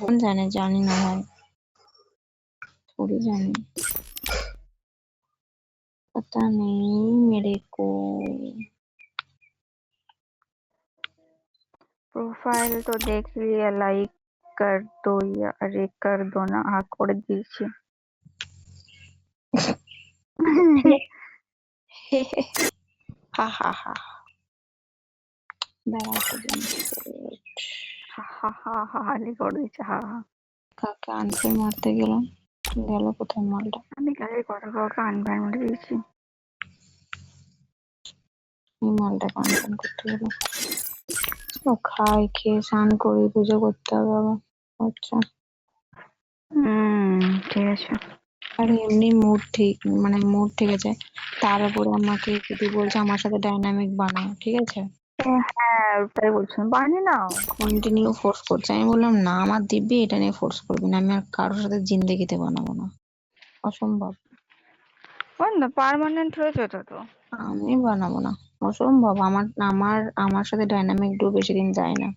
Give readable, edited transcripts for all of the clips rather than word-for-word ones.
कौन जाने, जानी ना भाई, थोड़ी जानी, पता नहीं मेरे को। प्रोफाइल तो देख लिया, लाइक कर दो या अरे कर दो ना, हाँ कर दीजिए। हा हा हा, বেড়াতে হা হা হা হালি করে দিচ্ছে, হা হা। কাকে আনতে মারতে গেলাম, গেল কোথায় মালটা? আমি কালকে কথা কাউকে আনবার মরে দিয়েছি। এই মালটাকে আনবান করতে গেল, ও খাই খেয়ে স্নান করে পুজো করতে হবে আবার। আচ্ছা, ঠিক আছে। আর এমনি মুড ঠিক, মানে মুড ঠিক আছে, তার উপরে আমাকে যদি বলছে আমার সাথে ডাইনামিক বানাও, ঠিক আছে, হ্যাঁ ওটাই বলছিলাম, বানিয়ে নাও। কন্টিনিউ ফোর্স করছে। আমি বললাম না, আমার দিব্যি এটা নিয়ে ফোর্স করবি না, আমি আর কারোর সাথে জিন্দেগিতে বানাবো না, অসম্ভব। পার্মানেন্ট হয়েছে তো। আমি বানাবো না, অসম্ভব। আমার আমার আমার সাথে ডাইনামিক ডুও বেশি দিন যায় না।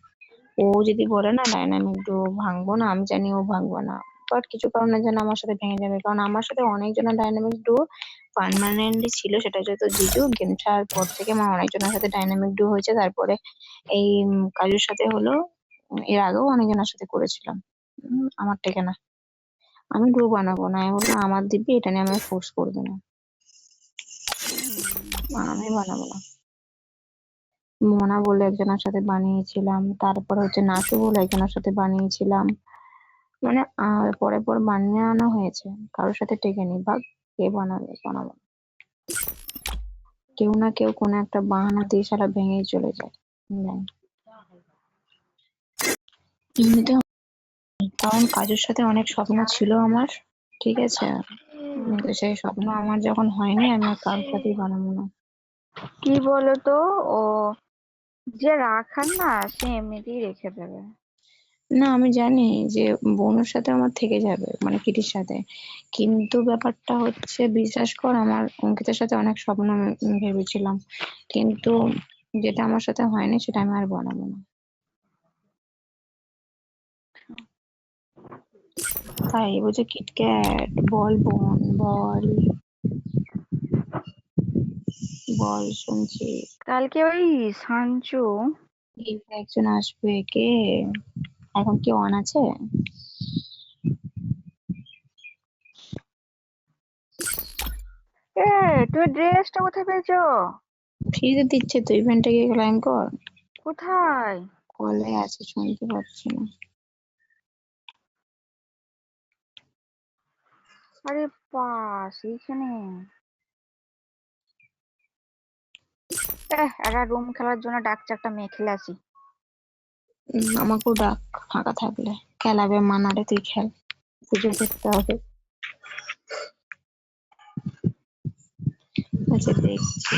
ও যদি বলে না ডাইনামিক ডুও ভাঙবো না, আমি জানি ও ভাঙবো না, বাট কিছু কারণে যেন আমার সাথে ভেঙে যাবে, কারণ আমার সাথে অনেকজনের ডাইনামিক ডুও পার্মানেন্টলি ছিল। সেটা যেহেতু জিজু গেম ছাড়ার পর থেকে আমার অনেকজনের সাথে ডাইনামিক ডুও হয়েছে, তারপরে এই কাজুর সাথে হলো, এর আগেও অনেকজনের সাথে করেছিলাম। আমার থেকে না, আমি ডুও বানাবো না। আমি বললাম আমার দিব্যি এটা নিয়ে আমায় ফোর্স করবে না, আমি বানাবো না। মোনা বলে একজনের সাথে বানিয়েছিলাম, তারপরে হচ্ছে নাসু বলে একজনের সাথে বানিয়েছিলাম, মানে পরে পরে বানিয়ে আনা হয়েছে, কারোর সাথে টেকেনি। ভাগ, কে বানাবে, বানাবো না। কেউ না কেউ কোনো একটা বাহানা দিয়ে সারা ভেঙেই চলে যায়। এমনিতে কারণ কাজের সাথে অনেক স্বপ্ন ছিল আমার, ঠিক আছে, কিন্তু সেই স্বপ্ন আমার যখন হয়নি, আমি আর কারোর সাথেই বানাবো না। কি বলতো, ও যে রাখার না সে এমনিতেই রেখে দেবে। না, আমি জানি যে বোনের সাথে আমার থেকে যাবে, মানে কিটির সাথে, কিন্তু ব্যাপারটা হচ্ছে বিশ্বাস কর, আমার অঙ্কিতার সাথে অনেক স্বপ্ন আমি ভেবেছিলাম, কিন্তু যেটা আমার সাথে হয়নি সেটা আমি আর বানাবো না। তাই বলছে কিটক্যাট, বল বোন বল, বল শুনছি। কালকে ওই সাঞ্চু একজন আসবে, কে এখন কি অন আছে? তুমি ড্রেসটা কোথায় পেয়েছো? ফ্রিতে দিচ্ছে তো, ইভেন্টে গিয়ে ক্লাইম কর। কোথায়? কলে আছে, শুনতে পাচ্ছি না। আরে বাস এইখানে। একটা রুম খেলার জন্য ডাকছে, একটা মেয়ে খেলে আসি। আমাকেও ডাক ফাঁকা থাকলে, খেলাবে মানারে, তুই খেল, পুজো করতে হবে। আচ্ছা দেখছি।